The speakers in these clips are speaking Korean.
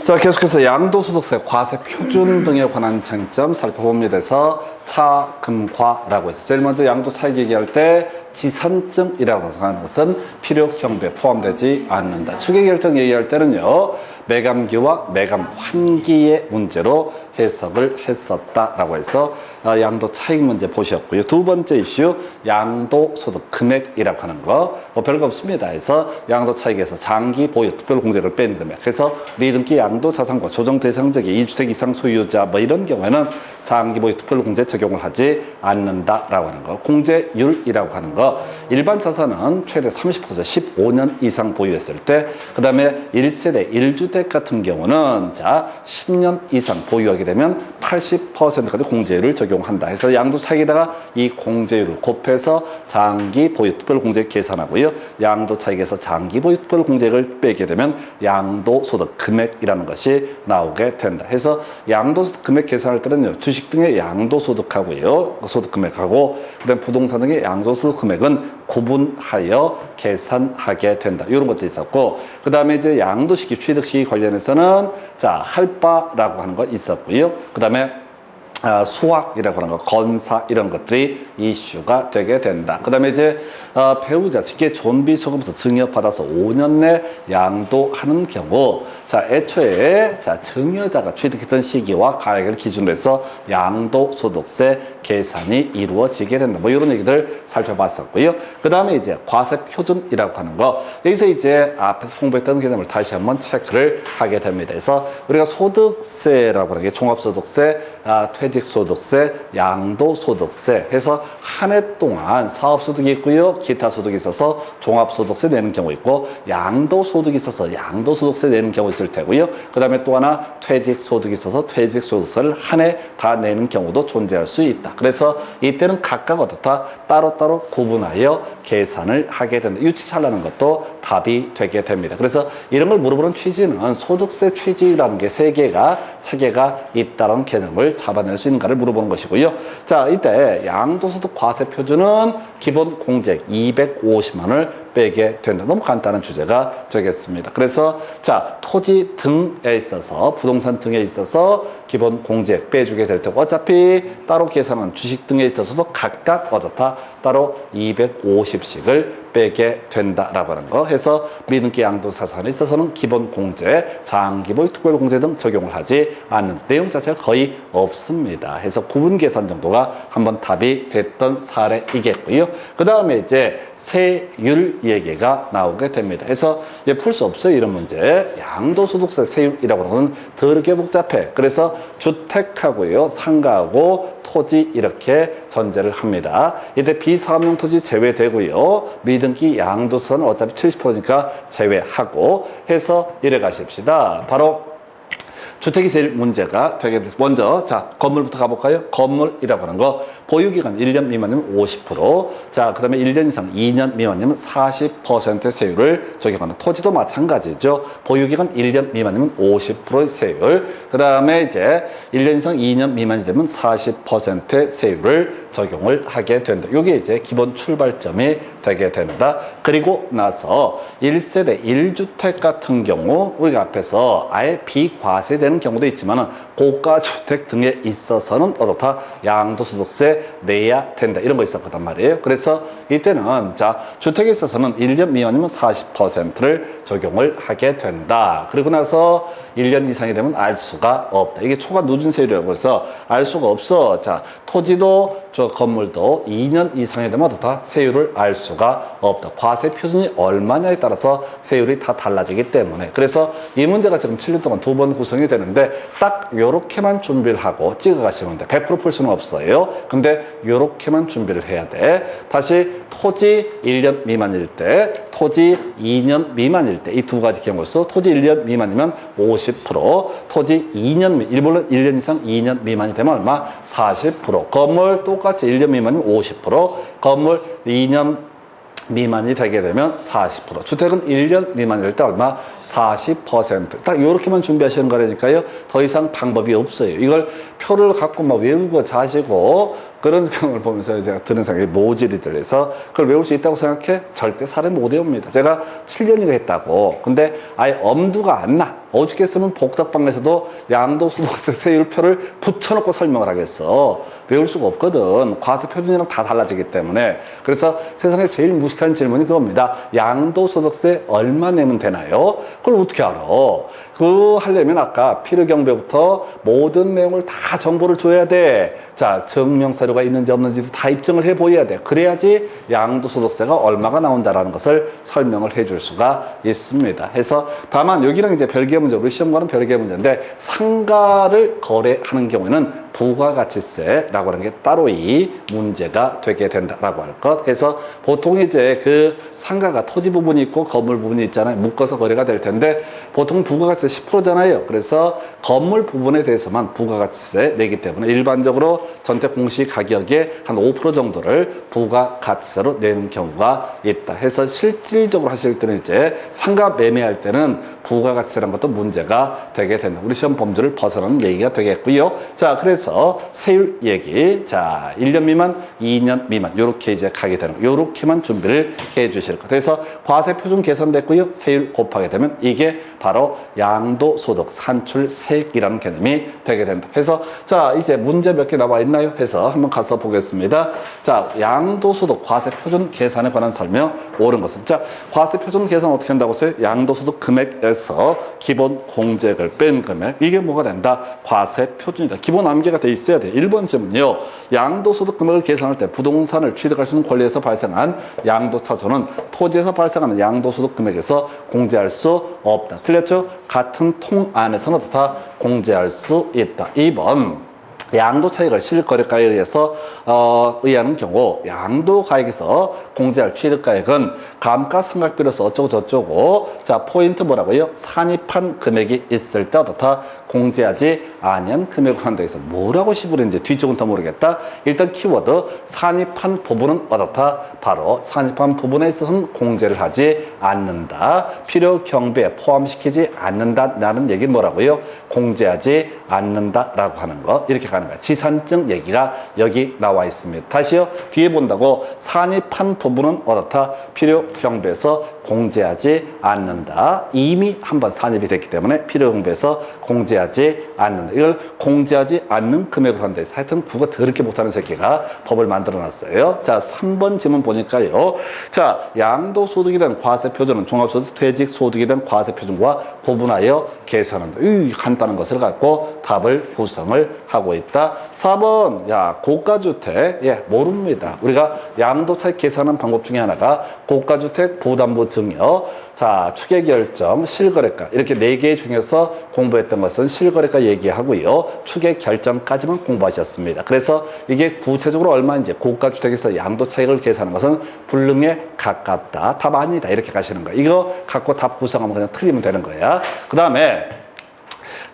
자, 계속해서 양도소득세, 과세 표준 등에 관한 쟁점 살펴봅니다. 그래서 차금과라고 해서 제일 먼저 양도차익 얘기할 때 지산증이라고 하는 것은 필요경비에 포함되지 않는다. 추계결정 얘기할 때는요, 매감기와 매감 환기의 문제로 해석을 했었다라고 해서 양도차익 문제 보셨고요. 두 번째 이슈 양도소득 금액이라고 하는 거 별거 없습니다. 그래서 양도차익에서 장기 보유 특별공제를 빼는 금액. 그래서 리듬기 양도자산과 조정 대상자기 2주택 이상 소유자 뭐 이런 경우에는 장기 보유 특별공제 적용을 하지 않는다라고 하는 거. 공제율이라고 하는 거. 일반 자산은 최대 30% 15년 이상 보유했을 때, 그 다음에 1세대 1주택 같은 경우는 자 10년 이상 보유하게 되면 80%까지 공제율을 적용한다. 그래서 양도차익에다가 이 공제율을 곱해서 장기 보유 특별공제 계산하고요. 양도차익에서 장기 보유 특별공제를 빼게 되면 양도소득 금액이라는 것이 나오게 된다. 그래서 양도소득 금액 계산할 때는요, 주식 등의 양도소득하고요, 소득금액하고 그다음 부동산 등의 양도소득 금액은 구분하여 계산하게 된다. 이런 것도 있었고, 그 다음에 이제 양도시기, 취득시기 관련해서는 자 할바라고 하는 거 있었고요. 그 다음에 수학이라고 하는 거, 건사 이런 것들이 이슈가 되게 된다. 그 다음에 이제 배우자 직계 존비소금부터 증여받아서 5년 내 양도하는 경우, 자 애초에 자 증여자가 취득했던 시기와 가액을 기준으로 해서 양도소득세 계산이 이루어지게 된다. 뭐 이런 얘기들 살펴봤었고요. 그 다음에 이제 과세표준이라고 하는 거, 여기서 이제 앞에서 홍보했던 개념을 다시 한번 체크를 하게 됩니다. 그래서 우리가 소득세라고 하는 게 종합소득세, 퇴직소득세, 양도소득세 해서 한 해 동안 사업소득이 있고요, 기타 소득이 있어서 종합소득세 내는 경우 있고, 양도소득이 있어서 양도소득세 내는 경우 있을 테고요. 그 다음에 또 하나 퇴직소득이 있어서 퇴직소득세를 한 해 다 내는 경우도 존재할 수 있다. 그래서 이때는 각각 어떻다? 따로따로 구분하여 계산을 하게 된다. 유치차라는 것도 답이 되게 됩니다. 그래서 이런 걸 물어보는 취지는 소득세 취지라는 게 세 개가, 체계가 있다는 개념을 잡아낼 수 있는가를 물어보는 것이고요. 자, 이때 양도소득 과세 표준은 기본 공제액 250만 원을 빼게 된다. 너무 간단한 주제가 되겠습니다. 그래서 자, 토지 등에 있어서, 부동산 등에 있어서 기본 공제액 빼주게 될 테고, 어차피 따로 계산한 주식 등에 있어서도 각각 어떻다? 따로 250씩을 빼게 된다라고 하는 거 해서 미등기 양도사산에 있어서는 기본 공제, 장기보유 특별공제 등 적용을 하지 않는 내용 자체가 거의 없습니다. 해서 구분 계산 정도가 한번 답이 됐던 사례이겠고요. 그 다음에 이제 세율 얘기가 나오게 됩니다. 그래서 풀 수 없어요, 이런 문제. 양도소득세 세율이라고 하는 것은 더럽게 복잡해. 그래서 주택하고요, 상가하고 토지 이렇게 전제를 합니다. 이때 비사업용 토지 제외되고요, 미등기 양도세는 어차피 70%니까 제외하고 해서 이래 가십시다. 바로 주택이 제일 문제가 되게 돼서, 먼저 자 건물부터 가볼까요? 건물이라고 하는 거 보유기간 1년 미만이면 50%, 자 그 다음에 1년 이상 2년 미만이면 40% 세율을 적용한다. 토지도 마찬가지죠. 보유기간 1년 미만이면 50%의 세율, 그 다음에 이제 1년 이상 2년 미만이 되면 40% 세율을 적용을 하게 된다. 이게 이제 기본 출발점이 되게 된다. 그리고 나서 1세대 1주택 같은 경우 우리가 앞에서 아예 비과세되는 경우도 있지만 고가주택 등에 있어서는 어떻다? 양도소득세 내야 된다. 이런 거 있었단 말이에요. 그래서 이때는 자 주택에 있어서는 1년 미만이면 40%를 적용을 하게 된다. 그리고 나서 1년 이상이 되면 알 수가 없다. 이게 초과 누진 세율이라고 해서 알 수가 없어. 자 토지도 저 건물도 2년 이상이 되면 어떻다? 세율을 알 수가 없다. 과세 표준이 얼마냐에 따라서 세율이 다 달라지기 때문에. 그래서 이 문제가 지금 7년 동안 두 번 구성이 되는데 딱 요렇게만 준비를 하고 찍어 가시면 돼. 100% 풀 수는 없어요. 근데 요렇게만 준비를 해야 돼. 다시 토지 1년 미만일 때, 토지 2년 미만일 때, 이 두 가지 경우에서 토지 1년 미만이면 50%, 토지 2년, 일본은 1년 이상 2년 미만이 되면 얼마? 40%. 건물 똑같이 1년 미만이면 50%, 건물 2년 미만이 되게 되면 40%. 주택은 1년 미만일 때 얼마? 40%. 딱 요렇게만 준비하시는 거라니까요. 더 이상 방법이 없어요. 이걸 표를 갖고 막 외우고 자시고 그런 경우를 보면서 제가 드는 생각이 모질이 들려서 그걸 외울 수 있다고 생각해? 절대 사람이 못 외웁니다. 제가 7년이가 했다고. 근데 아예 엄두가 안 나. 어저께 쓰면 복잡방에서도 양도소득세 세율표를 붙여놓고 설명을 하겠어. 외울 수가 없거든. 과세표준이랑 다 달라지기 때문에. 그래서 세상에 제일 무식한 질문이 그겁니다. 양도소득세 얼마 내면 되나요? 그걸 어떻게 알아? 그거 하려면 아까 필요경배부터 모든 내용을 다 정보를 줘야 돼. 자, 증명서류가 있는지 없는지도 다 입증을 해 보여야 돼. 그래야지 양도소득세가 얼마가 나온다라는 것을 설명을 해줄 수가 있습니다. 해서 다만 여기랑 이제 별개의 문제, 우리 시험과는 별개의 문제인데 상가를 거래하는 경우에는 부가가치세라고 하는 게 따로 이 문제가 되게 된다라고 할 것. 해서 보통 이제 그 상가가 토지 부분이 있고 건물 부분이 있잖아요. 묶어서 거래가 될 텐데 보통 부가가치세 10%잖아요. 그래서 건물 부분에 대해서만 부가가치세 내기 때문에 일반적으로 전체 공시가격의 한 5% 정도를 부가가치세로 내는 경우가 있다. 해서 실질적으로 하실 때는 이제 상가 매매할 때는 부가가치세라는 것도 문제가 되게 된다. 우리 시험 범주를 벗어나는 얘기가 되겠고요. 자, 그래서 세율 얘기. 자, 1년 미만, 2년 미만. 요렇게 이제 가게 되는 거. 요렇게만 준비를 해 주실 것. 그래서 과세 표준 계산됐고요. 세율 곱하게 되면 이게 바로 양도소득 산출세액이라는 개념이 되게 된다. 해서 자, 이제 문제 몇 개 나와 있나요? 해서 한번 가서 보겠습니다. 자, 양도소득 과세 표준 계산에 관한 설명 옳은 것은 자, 과세 표준 계산 어떻게 한다고 했어요? 양도소득 금액에서 기본 공제액을 뺀 금액. 이게 뭐가 된다? 과세 표준이다. 기본 암기가 돼 있어야 돼. 1번 질문이요. 양도소득 금액을 계산할 때 부동산을 취득할 수 있는 권리에서 발생한 양도차손은 토지에서 발생하는 양도소득 금액에서 공제할 수 없다. 틀렸죠? 같은 통 안에서는 다 공제할 수 있다. 2번. 양도 차익을 실거래가에 의해서 의하는 경우 양도가액에서 공제할 취득가액은 감가상각비로서 어쩌고 저쩌고 자 포인트 뭐라고요? 산입한 금액이 있을 때 어떻다? 공제하지 아니한 금액을 한다 해서 뭐라고 시부는지 뒤쪽은 더 모르겠다. 일단 키워드 산입한 부분은 어떻다? 바로 산입한 부분에 있어서는 공제를 하지 않는다. 필요 경비에 포함시키지 않는다라는 얘기는 뭐라고요? 공제하지 않는다라고 하는 거 이렇게 가는 거야. 지산증 얘기가 여기 나와 있습니다. 다시요. 뒤에 본다고 산입한 부분은 어떻다? 필요 경비에서 공제하지 않는다. 이미 한번 산입이 됐기 때문에 필요 경비에서 공제하지 않는다. 이걸 공제하지 않는 금액을 한다 해서 하여튼 국어 더럽게 못하는 새끼가 법을 만들어 놨어요. 자, 3번 지문 보니까요. 자, 양도소득에 대한 과세표준은 종합소득, 퇴직소득에 대한 과세표준과 구분하여 계산한다. 이 간단한 것을 갖고 답을 구성을 하고 있다. 4번, 야, 고가주택, 예, 모릅니다. 우리가 양도차익 계산하는 방법 중에 하나가 고가주택 부담부 증여, 자, 추계결정, 실거래가 이렇게 4개 중에서 공부했던 것은 실거래가 얘기하고요. 추계결정까지만 공부하셨습니다. 그래서 이게 구체적으로 얼마인지 고가주택에서 양도차익을 계산하는 것은 불능에 가깝다. 답 아니다. 이렇게 가시는 거예요. 이거 갖고 답 구성하면 그냥 틀리면 되는 거야. 그 다음에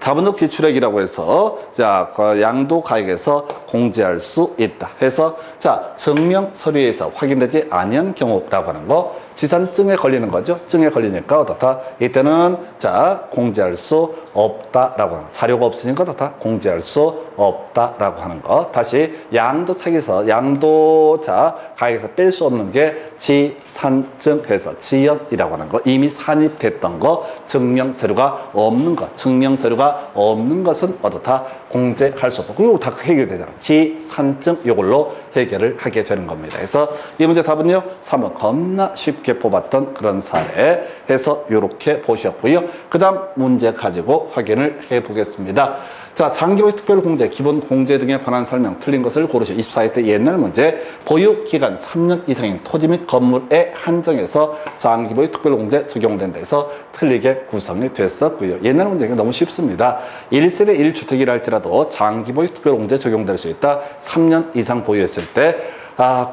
자본적 지출액이라고 해서 자 양도가액에서 공제할 수 있다 해서 자 증명 서류에서 확인되지 아니한 경우라고 하는 거 지산증에 걸리는 거죠. 증에 걸리니까 어떻다? 이때는 자 공제할 수 없다라고 하는 거. 자료가 없으니까 어떻다? 공제할 수 없다라고 하는 거. 다시 양도차익에서 양도자 가액에서 뺄 수 없는 게 지산증해서 지연이라고 하는 거. 이미 산입됐던 거 증명 서류가 없는 것. 증명 서류가 없는 것은 어떻다? 공제할 수 없고 이거 다 해결되잖아. 지산증 이걸로 해결을 하게 되는 겁니다. 그래서 이 문제 답은요 3번 겁나 쉽게 뽑았던 그런 사례 해서 이렇게 보셨고요. 그 다음 문제 가지고 확인을 해 보겠습니다. 자, 장기보유 특별공제, 기본공제 등에 관한 설명 틀린 것을 고르시오. 24회 때 옛날 문제 보유기간 3년 이상인 토지 및 건물에 한정해서 장기보유 특별공제 적용된다 해서 틀리게 구성이 됐었고요. 옛날 문제가 너무 쉽습니다. 1세대 1주택이라 할지라도 장기보유 특별공제 적용될 수 있다. 3년 이상 보유했을 때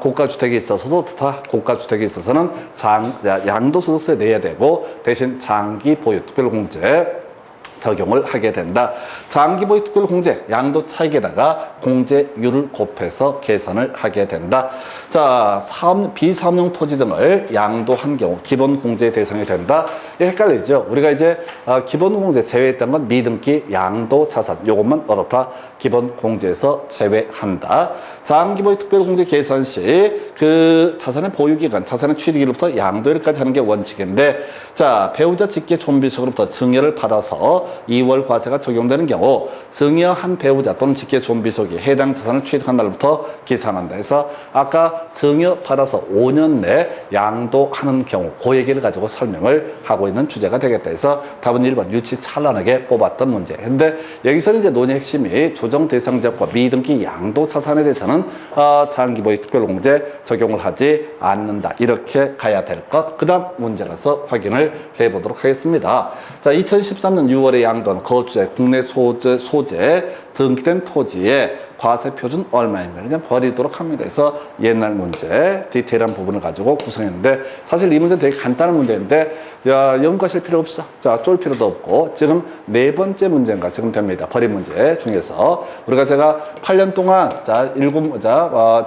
고가주택이 있어서도 고가주택이 있어서는 양도소득세 내야 되고 대신 장기 보유 특별공제 적용을 하게 된다. 장기보유 특별 공제, 양도 차익에다가 공제율을 곱해서 계산을 하게 된다. 자, 비사업용 토지 등을 양도한 경우 기본 공제 대상이 된다. 헷갈리죠? 우리가 이제 기본 공제 제외했던 건 미등기, 양도, 자산 요것만 어떻다? 기본 공제에서 제외한다. 장기보유 특별 공제 계산 시 그 자산의 보유 기간, 자산의 취득일로부터 양도일까지 하는 게 원칙인데, 자, 배우자 직계 존비속으로부터 증여를 받아서 2월 과세가 적용되는 경우 증여한 배우자 또는 직계 존비속이 해당 자산을 취득한 날부터 계산한다 해서 아까 증여 받아서 5년 내 양도하는 경우 그 얘기를 가지고 설명을 하고 있는 주제가 되겠다 해서 답은 1번 유치 찬란하게 뽑았던 문제. 근데 여기서는 이제 논의 핵심이 조정 대상 지역과 미등기 양도 자산에 대해서는 장기보유 특별공제 적용을 하지 않는다. 이렇게 가야 될 것. 그 다음 문제라서 확인을 해보도록 하겠습니다. 자, 2013년 6월에 양도한 거주자 국내 소재 등기된 토지의 과세 표준 얼마인가 그냥 버리도록 합니다. 그래서 옛날 문제 디테일한 부분을 가지고 구성했는데 사실 이 문제는 되게 간단한 문제인데 연구하실 필요 없어. 자, 쫄 필요도 없고 지금 4번째 문제인가 지금 됩니다. 버린 문제 중에서 우리가 제가 8년 동안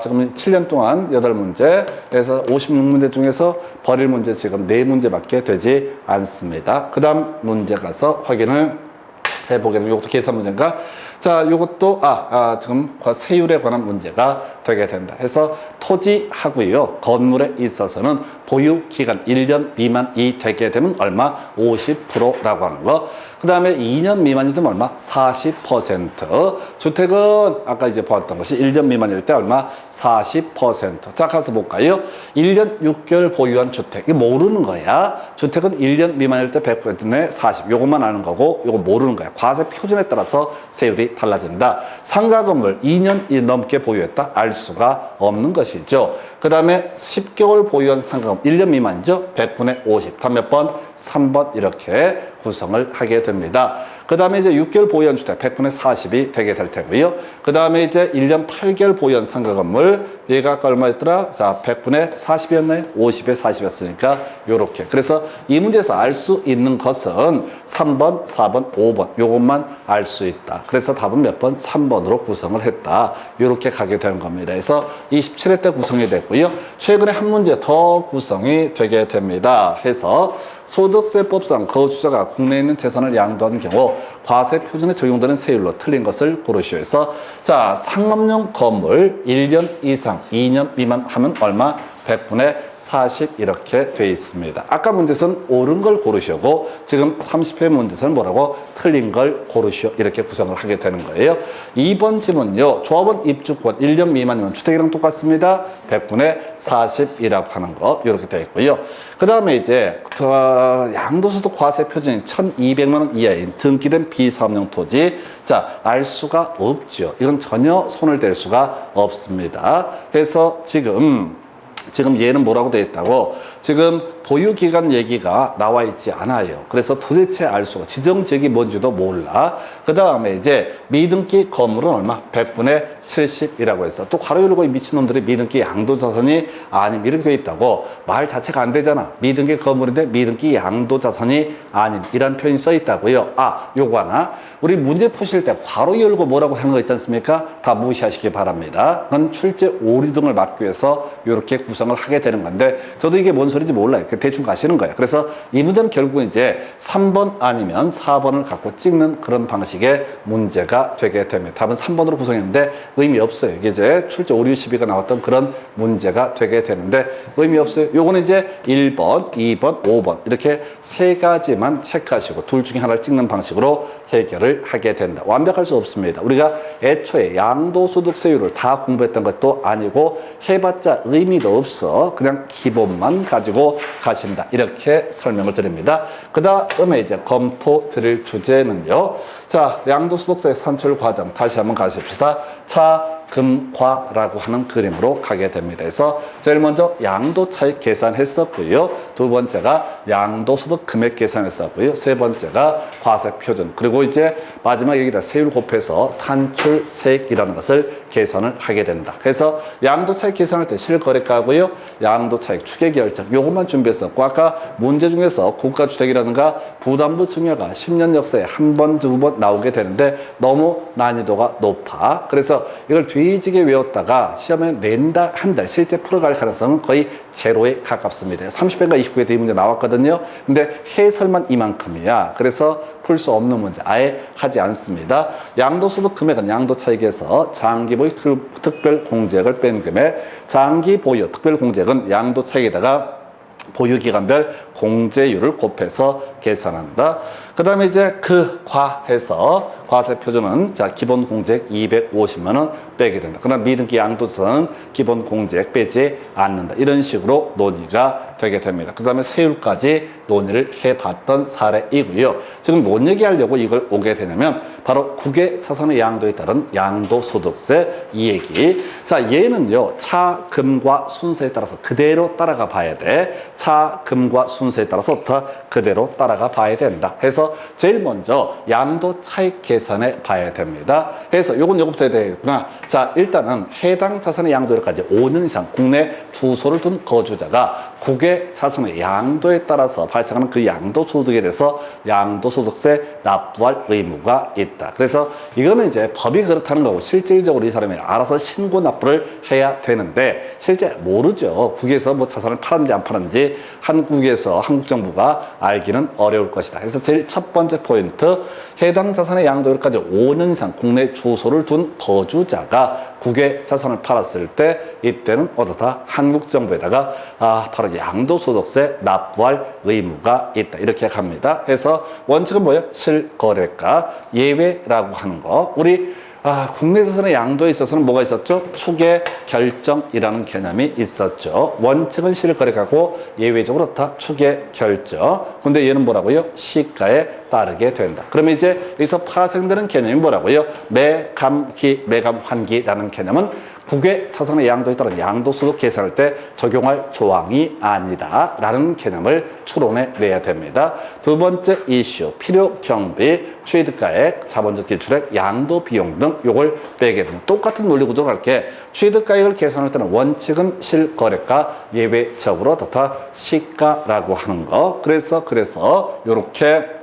지금 7년 동안 8문제 그래서 56문제 중에서 버릴 문제 지금 4문제밖에 되지 않습니다. 그 다음 문제 가서 확인을 해보게 되면 이것도 계산 문제인가? 자, 이것도 지금 세율에 관한 문제가 되게 된다. 해서 토지하고요 건물에 있어서는 보유 기간 1년 미만이 되게 되면 얼마? 50%라고 하는 거. 그 다음에 2년 미만이 되면 얼마? 40%. 주택은 아까 이제 보았던 것이 1년 미만일 때 얼마? 40%. 자, 가서 볼까요? 1년 6개월 보유한 주택. 이거 모르는 거야. 주택은 1년 미만일 때 100%에 40. 요것만 아는 거고, 요거 모르는 거야. 과세 표준에 따라서 세율이 달라진다. 상가 건물 2년 넘게 보유했다? 알 수가 없는 것이죠. 그 다음에 10개월 보유한 상가 건물 1년 미만이죠? 100분의 50. 다음 몇 번? 3번 이렇게 구성을 하게 됩니다. 그 다음에 이제 6개월 보유한 주택 100분의 40이 되게 될 테고요. 그 다음에 이제 1년 8개월 보유한 상가 건물 얘가 아까 얼마였더라? 자, 100분의 40이었나요? 50에 40이었으니까 요렇게. 그래서 이 문제에서 알 수 있는 것은 3번, 4번, 5번 요것만 알 수 있다. 그래서 답은 몇 번? 3번으로 구성을 했다. 요렇게 가게 되는 겁니다. 그래서 27회 때 구성이 됐고요. 최근에 한 문제 더 구성이 되게 됩니다. 해서 소득세법상 거주자가 국내에 있는 재산을 양도한 경우 과세 표준에 적용되는 세율로 틀린 것을 고르시오 해서 자, 상업용 건물 1년 이상 2년 미만 하면 얼마? 100분의 40 이렇게 돼 있습니다. 아까 문제에서는 옳은 걸 고르시고 지금 30회 문제에서는 뭐라고? 틀린 걸 고르시오. 이렇게 구성을 하게 되는 거예요. 2번 질문요. 조합원 입주권 1년 미만이면 주택이랑 똑같습니다. 100분의 40이라고 하는 거 이렇게 되어 있고요. 그 다음에 이제 양도소득 과세 표준인 1,200만 원 이하인 등기된 비사업용 토지 자, 알 수가 없죠. 이건 전혀 손을 댈 수가 없습니다. 그래서 지금 얘는 뭐라고 되어 있다고? 지금 보유기간 얘기가 나와 있지 않아요. 그래서 도대체 알 수가 지정지역이 뭔지도 몰라. 그 다음에 이제 미등기 건물은 얼마? 100분의 70이라고 해서 또 괄호 열고 미친놈들이 미등기 양도자산이 아님 이렇게 되어 있다고. 말 자체가 안 되잖아. 미등기 건물인데 미등기 양도자산이 아닌 이런 표현이 써 있다고요. 요거 하나. 우리 문제 푸실 때 괄호 열고 뭐라고 하는 거 있지 않습니까? 다 무시하시기 바랍니다. 그건 출제 오류 등을 막기 위해서 이렇게 구성을 하게 되는 건데 저도 이게 뭔 소리인지 몰라요. 대충 가시는 거예요. 그래서 이 문제는 결국 이제 3번 아니면 4번을 갖고 찍는 그런 방식의 문제가 되게 됩니다. 답은 3번으로 구성했는데 의미 없어요. 이게 이제 출제 오류 시비가 나왔던 그런 문제가 되게 되는데 의미 없어요. 요거는 이제 1번, 2번, 5번 이렇게 세 가지만 체크하시고 둘 중에 하나를 찍는 방식으로 해결을 하게 된다. 완벽할 수 없습니다. 우리가 애초에 양도소득세율을 다 공부했던 것도 아니고 해봤자 의미도 없어. 그냥 기본만 가지고 가신다. 이렇게 설명을 드립니다. 그 다음에 이제 검토 드릴 주제는요. 자, 양도소득세 산출 과정 다시 한번 가십시다. 자, 금과라고 하는 그림으로 가게 됩니다. 그래서 제일 먼저 양도차익 계산했었고요. 두 번째가 양도소득 금액 계산했었고요. 세 번째가 과세표준. 그리고 이제 마지막 여기다 세율 곱해서 산출세액이라는 것을 계산을 하게 된다. 그래서 양도차익 계산할 때 실거래가고요. 양도차익 추계결정 요것만 준비했었고 아까 문제 중에서 국가주택이라든가 부담부 증여가 10년 역사에 한 번, 두 번 나오게 되는데 너무 난이도가 높아. 그래서 이걸 뒤지게 외웠다가 시험에 낸다 한 달 실제 풀어갈 가능성은 거의 제로에 가깝습니다. 30회인가 29회 이 문제 나왔거든요. 근데 해설만 이만큼이야. 그래서 풀 수 없는 문제 아예 하지 않습니다. 양도소득 금액은 양도차익에서 장기보유 특별공제액을 뺀 금액, 장기보유 특별공제액은 양도차익에다가 보유기간별 공제율을 곱해서 계산한다. 그 다음에 이제 그 과해서 과세표준은 자 기본 공제액 250만 원 빼게 된다. 그러나 미등기 양도자산은 기본 공제액 빼지 않는다. 이런 식으로 논의가 되게 됩니다. 그 다음에 세율까지 논의를 해봤던 사례이고요. 지금 뭔 얘기하려고 이걸 오게 되냐면 바로 국외 자산의 양도에 따른 양도소득세 이 얘기. 자 얘는요 차금과 순서에 따라서 그대로 따라가 봐야 돼. 차금과 순서에 따라서 다 그대로 따라가 봐야 된다. 해서 제일 먼저 양도 차익 계산해 봐야 됩니다. 해서 요건 요거부터 해야 되겠구나. 자 일단은 해당 자산의 양도일까지 5년 이상 국내 주소를 둔 거주자가 국외 자산의 양도에 따라서 발생하는 그 양도소득에 대해서 양도소득세 납부할 의무가 있다. 그래서 이거는 이제 법이 그렇다는 거고 실질적으로 이 사람이 알아서 신고 납부를 해야 되는데 실제 모르죠. 국외에서 뭐 자산을 팔았는지 안 팔았는지 한국에서 한국 정부가 알기는 어려울 것이다. 그래서 제일 첫 번째 포인트 해당 자산의 양도일까지 5년 이상 국내 주소를 둔 거주자가 국외 자산을 팔았을 때 이때는 어떻다? 한국 정부에다가 바로 양도소득세 납부할 의무가 있다. 이렇게 갑니다. 그래서 원칙은 뭐예요? 실거래가 예외라고 하는 거. 우리 국내 자산의 양도에 있어서는 뭐가 있었죠? 추계 결정이라는 개념이 있었죠. 원칙은 실거래가고 예외적으로 다 추계 결정. 근데 얘는 뭐라고요? 시가에 따르게 된다. 그러면 이제 여기서 파생되는 개념이 뭐라고요? 매감기, 매감환기라는 개념은 국외 자산의 양도에 따른 양도소득 계산할 때 적용할 조항이 아니다 라는 개념을 추론해 내야 됩니다. 두 번째 이슈, 필요경비, 취득가액, 자본적 기출액, 양도비용 등 요걸 빼게 됩니다. 똑같은 논리 구조로 할게. 취득가액을 계산할 때는 원칙은 실거래가, 예외적으로 다 시가라고 하는 거. 그래서 요렇게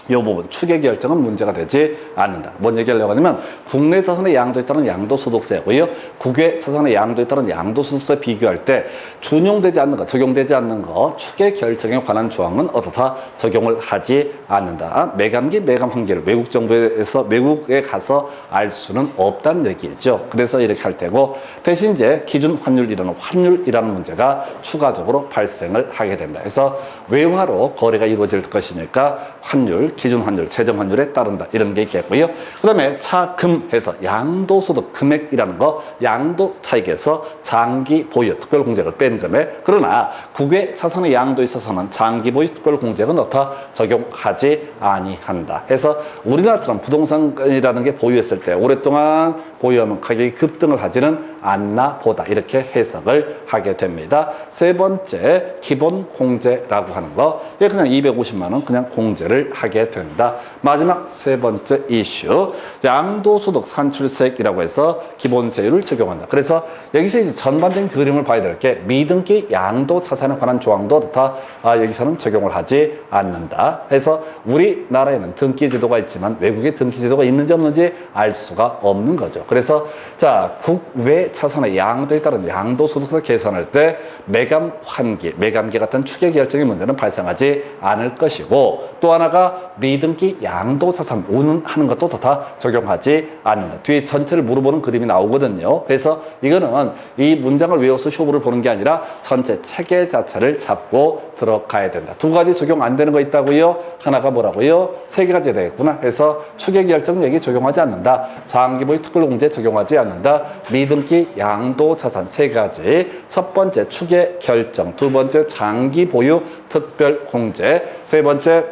이 부분 추계 결정은 문제가 되지 않는다. 뭔 얘기하려고 하냐면 국내 자산의 양도에 따른 양도소득세고요. 국외 자산의 양도에 따른 양도소득세 비교할 때 준용되지 않는 거, 적용되지 않는 거 추계 결정에 관한 조항은 어떻다? 적용을 하지 않는다. 매감기, 매감환기를 외국 정부에서 외국에 가서 알 수는 없다는 얘기죠. 그래서 이렇게 할 테고 대신 이제 기준 환율이라는 문제가 추가적으로 발생을 하게 된다. 그래서 외화로 거래가 이루어질 것이니까 환율, 기준 환율, 최저 환율에 따른다. 이런 게 있겠고요. 그 다음에 차금해서 양도소득 금액이라는 거, 양도 차익에서 장기 보유 특별공제를 뺀 금액. 그러나 국외 자산의 양도에 있어서는 장기 보유 특별공제는 어떻다? 적용하지 아니한다. 해서 우리나라처럼 부동산이라는 게 보유했을 때 오랫동안 보유하면 가격이 급등을 하지는 않나 보다. 이렇게 해석을 하게 됩니다. 세 번째 기본 공제라고 하는 거. 얘 그냥 250만 원 그냥 공제를 하게 된다. 마지막 세 번째 이슈, 양도소득 산출세액이라고 해서 기본세율을 적용한다. 그래서 여기서 이제 전반적인 그림을 봐야 될 게 미등기 양도자산에 관한 조항도 다 여기서는 적용을 하지 않는다. 그래서 우리나라에는 등기제도가 있지만 외국에 등기제도가 있는지 없는지 알 수가 없는 거죠. 그래서 자 국외 자산의 양도에 따른 양도소득세 계산할 때 매감환기, 매감기 같은 추계 결정의 문제는 발생하지 않을 것이고 또 하나가 미등기 양도자산 운운하는 것도 다 적용하지 않는다. 뒤에 전체를 물어보는 그림이 나오거든요. 그래서 이거는 이 문장을 외워서 효부를 보는 게 아니라 전체 체계 자체를 잡고 들어가야 된다. 두 가지 적용 안 되는 거 있다고요? 하나가 뭐라고요? 세 가지 되겠구나. 그래서 추계 결정 얘기 적용하지 않는다. 장기보유 특별공제 적용하지 않는다. 미등기 양도자산 세 가지. 첫 번째 추계 결정, 두 번째 장기보유 특별공제, 세 번째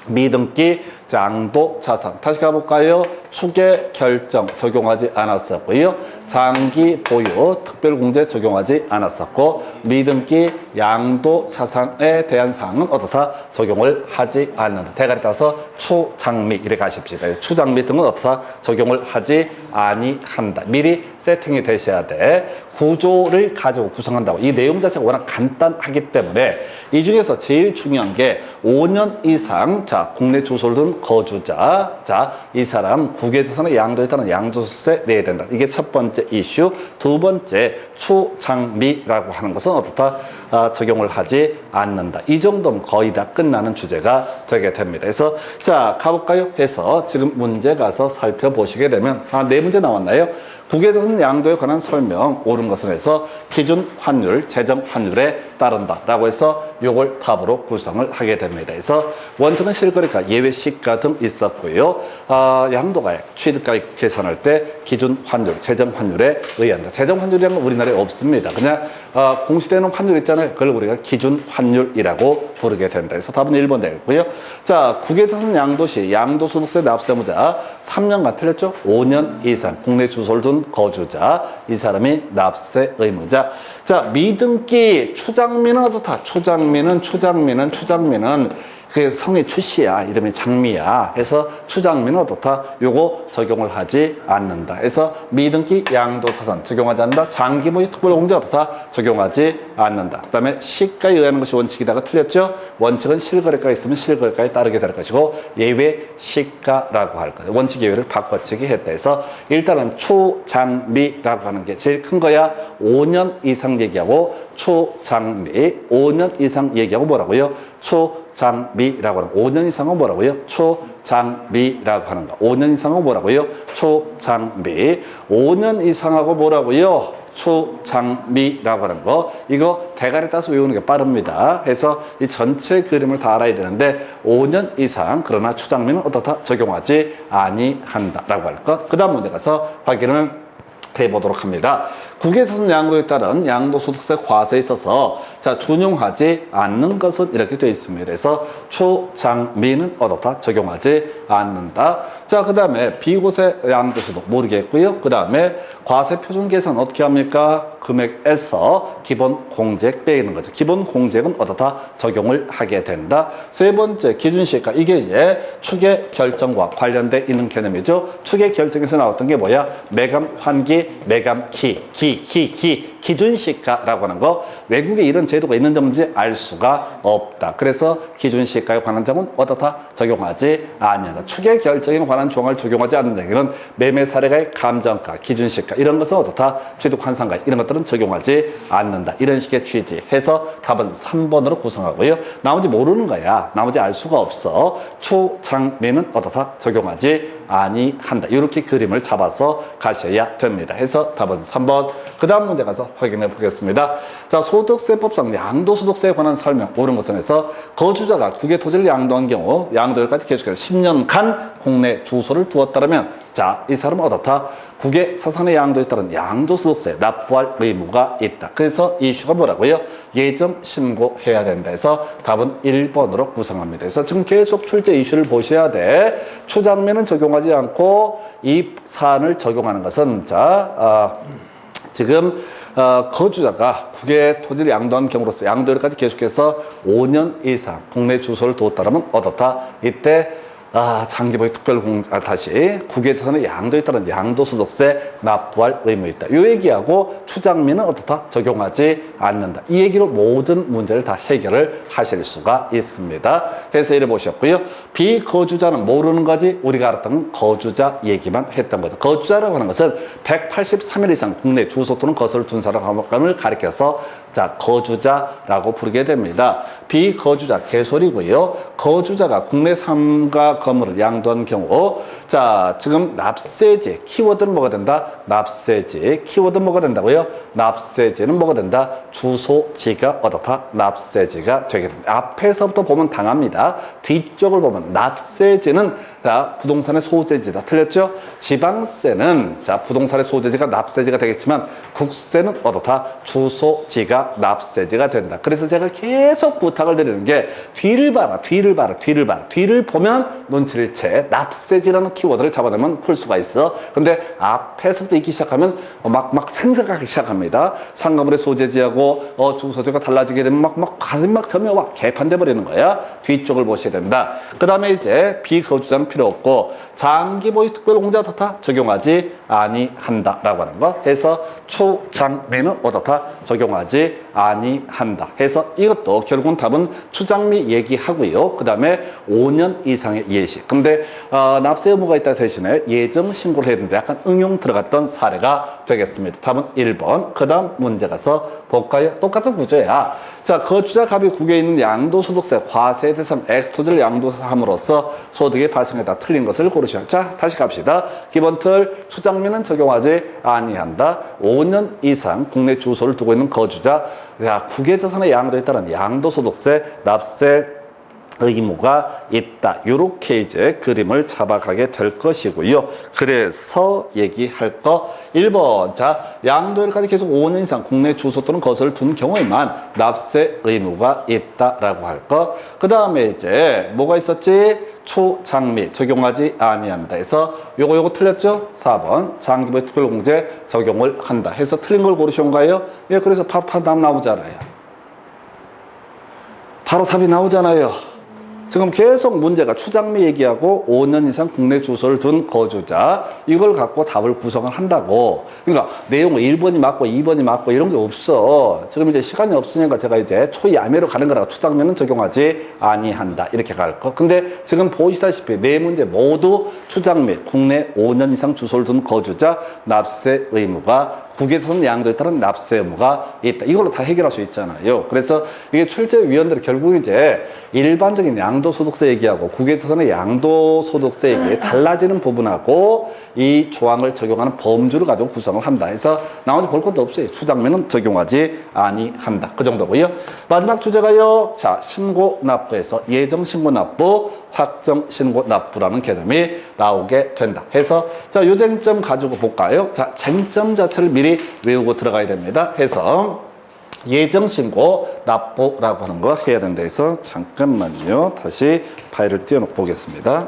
미등기 양도자산. 다시 가볼까요? 추계 결정 적용하지 않았었고요. 장기 보유 특별공제 적용하지 않았었고, 미등기 양도 자산에 대한 사항은 어떻다? 적용을 하지 않는다. 대가리 따서 추장미 이렇게 가십시다. 추장미 등은 어떻다? 적용을 하지 아니한다. 미리 세팅이 되셔야 돼. 구조를 가지고 구성한다고. 이 내용 자체가 워낙 간단하기 때문에 이 중에서 제일 중요한 게 5년 이상 자 국내 주소를 둔 거주자, 자 이 사람 국외재산에 양도했다는 양도소득세 내야 된다. 이게 첫 번째 이슈. 두 번째 추장미라고 하는 것은 어떻다? 적용을 하지 않는다. 이 정도면 거의 다 끝나는 주제가 되게 됩니다. 그래서 자 가볼까요? 해서 지금 문제 가서 살펴보시게 되면 네 문제 나왔나요? 국외재산 양도에 관한 설명 옳은 것은 해서 기준 환율, 재정 환율에 따른다 라고 해서 요걸 답으로 구성을 하게 됩니다. 그래서 원칙은 실거래가, 예외 시가 등 있었고요. 양도가액, 취득가액 계산할 때 기준 환율, 재정 환율에 의한다. 재정 환율이라는 건 우리나라에 없습니다. 그냥 공시되는 환율 있잖아요. 그걸 우리가 기준 환율이라고 부르게 된다. 그래서 답은 1번 되겠고요. 자, 국외재산 양도시 양도소득세 납세무자 3년간 틀렸죠? 5년 이상 국내 주소를 둔 거주자, 이 사람이 납세 의무자. 자, 미등기 추장미는 어떻다? 추장미는 그 성이 추씨야, 이름이 장미야 해서 추장미는 어떻다? 요거 적용을 하지 않는다. 해서 미등기 양도자산 적용하지 않는다. 장기보유 특별공제 어떻다? 적용하지 않는다. 그 다음에 시가에 의하는 것이 원칙이다가 틀렸죠? 원칙은 실거래가 있으면 실거래가에 따르게 될 것이고, 예외 시가라고 할 거예요. 원칙 예외를 바꿔치기 했다 해서 일단은 추장미라고 하는 게 제일 큰 거야. 5년 이상 얘기하고 추장미 5년 이상 얘기하고 뭐라고요? 초장미라고 하는 5년 이상은 뭐라고요? 초장미라고 하는 거. 5년 이상은 뭐라고요? 초장미. 5년 이상하고 뭐라고요? 초장미라고 하는 거. 이거 대가리 따서 외우는 게 빠릅니다. 해서 이 전체 그림을 다 알아야 되는데 5년 이상 그러나 초장미는 어떻다? 적용하지 아니한다라고 할 것. 그 다음 문제 가서 확인을 해보도록 합니다. 국외재산 양도에 따른 양도소득세 과세에 있어서 자 준용하지 않는 것은 이렇게 되어 있습니다. 그래서 추장미는 어떻다? 적용하지 않는다. 자, 그 다음에 비과세 양도소득 모르겠고요. 그 다음에 과세 표준 계산 어떻게 합니까? 금액에서 기본 공제액 빼는 거죠. 기본 공제액은 어떻다? 적용을 하게 된다. 세 번째 기준시가, 이게 이제 추계 결정과 관련돼 있는 개념이죠. 추계 결정에서 나왔던 게 뭐야? 매감 환기, 매감 기준시가라고 하는 거. 외국에 이런 제도가 있는지 없는지 알 수가 없다. 그래서 기준시가에 관한 점은 어떻다? 적용하지 아니한다. 추계 결정에 관한 조항을 적용하지 않는다. 이건 매매 사례가의 감정가, 기준시가 이런 것은 어떻다? 취득 환산가 이런 것들은 적용하지 않는다. 이런 식의 취지 해서 답은 3번으로 구성하고요. 나머지 모르는 거야. 나머지 알 수가 없어. 추장미는 어떻다? 적용하지 아니한다. 이렇게 그림을 잡아서 가셔야 됩니다. 해서 답은 3번. 그 다음 문제 가서 확인해 보겠습니다. 자, 소득세법상 양도소득세에 관한 설명 옳은 것은 해서 거주자가 국외 토지를 양도한 경우 양도일까지 계속해서 10년간 국내 주소를 두었다면 자, 이 사람은 어떻다? 국외 자산의 양도에 따른 양도소득세 납부할 의무가 있다. 그래서 이슈가 뭐라고요? 예정 신고해야 된다 해서 답은 1번으로 구성합니다. 그래서 지금 계속 출제 이슈를 보셔야 돼. 추장미는 적용하지 않고 이 사안을 적용하는 것은 자, 지금 거주자가 국외 토지를 양도한 경우로서 양도일까지 계속해서 5년 이상 국내 주소를 두었다면 어떻다? 이때 장기보유 다시 국외재산의 양도에 따른 양도소득세 납부할 의무 있다. 이 얘기하고 추장미는 어떻다? 적용하지 않는다. 이 얘기로 모든 문제를 다 해결을 하실 수가 있습니다. 해서 이래 보셨고요. 비거주자는 모르는 거지 우리가 알았던 거주자 얘기만 했던 거죠. 거주자라고 하는 것은 183일 이상 국내 주소 또는 거소를 둔 사람을 가리켜서 자, 거주자라고 부르게 됩니다. 비거주자 개소리고요. 거주자가 국내 상가 건물을 양도한 경우 자, 지금 납세지 키워드는 뭐가 된다? 납세지 키워드 뭐가 된다고요? 납세지는 뭐가 된다? 주소지가 어떻다? 납세지가 되게 됩니다. 앞에서부터 보면 당합니다. 뒤쪽을 보면 납세지는 자, 부동산의 소재지다. 틀렸죠? 지방세는, 자, 부동산의 소재지가 납세지가 되겠지만, 국세는 어떻다? 주소지가 납세지가 된다. 그래서 제가 계속 부탁을 드리는 게, 뒤를 봐라, 뒤를 봐라, 뒤를 봐라. 뒤를 보면 눈치를 채. 납세지라는 키워드를 잡아내면 풀 수가 있어. 근데 앞에서부터 읽기 시작하면, 막 생각하기 시작합니다. 상가물의 소재지하고, 주소지가 달라지게 되면 가슴이 막 점이 와. 개판돼 버리는 거야. 뒤쪽을 보셔야 된다. 그 다음에 이제 비거주자는 필요 없고 장기 보유 특별공제가 어떻다? 적용하지 아니한다 라고 하는 거 해서 추장미는 어떻다? 적용하지 아니한다 해서 이것도 결국은 답은 추장미 얘기하고요. 그 다음에 5년 이상의 예시. 근데 납세 의무가 있다 대신에 예정 신고를 해야 되는데 약간 응용 들어갔던 사례가 되겠습니다. 답은 1번. 그 다음 문제 가서 볼까요? 똑같은 구조야. 자, 거주자 갑이 국에 있는 양도소득세 과세 대상 엑스토지를 양도함으로써 소득이 발생했다. 틀린 것을 고르시오. 자, 다시 갑시다. 기본 틀, 추장미는 적용하지 아니한다. 5년 이상 국내 주소를 두고 있는 거주자, 야, 국외자산의 양도에 따른 양도소득세 납세 의무가 있다. 이렇게 이제 그림을 잡아가게 될 것이고요. 그래서 얘기할 거 1번. 자, 양도일까지 계속 5년 이상 국내 주소 또는 거소를 둔 경우에만 납세 의무가 있다라고 할 거. 그 다음에 이제 뭐가 있었지? 추장미 적용하지 아니한다 해서 요거 틀렸죠? 4번 장기보유 특별공제 적용을 한다 해서 틀린 걸 고르셨는가요? 예, 그래서 답 나오잖아요. 바로 답이 나오잖아요. 지금 계속 문제가 추장미 얘기하고 5년 이상 국내 주소를 둔 거주자 이걸 갖고 답을 구성을 한다고. 그러니까 내용은 1번이 맞고 2번이 맞고 이런 게 없어. 지금 이제 시간이 없으니까 제가 이제 초야매로 가는 거라고 추장미는 적용하지 아니한다 이렇게 갈 거. 근데 지금 보시다시피 네 문제 모두 추장미 국내 5년 이상 주소를 둔 거주자 납세 의무가 국외자산 양도에 따른 납세 의무가 있다. 이걸로 다 해결할 수 있잖아요. 그래서 이게 출제위원들이 결국 이제 일반적인 양도소득세 얘기하고 국외자산의 양도소득세 얘기 달라지는 부분하고 이 조항을 적용하는 범주를 가지고 구성을 한다. 해서 나머지 볼 것도 없어요. 추장미는 적용하지 아니한다. 그 정도고요. 마지막 주제가요. 자, 신고납부에서 예정신고납부, 확정신고납부라는 개념이 나오게 된다. 해서 자, 요 쟁점 가지고 볼까요? 자, 쟁점 자체를 미리 외우고 들어가야 됩니다. 해서 예정신고 납부라고 하는 거 해야 된다 해서 잠깐만요. 다시 파일을 띄워놓고 보겠습니다.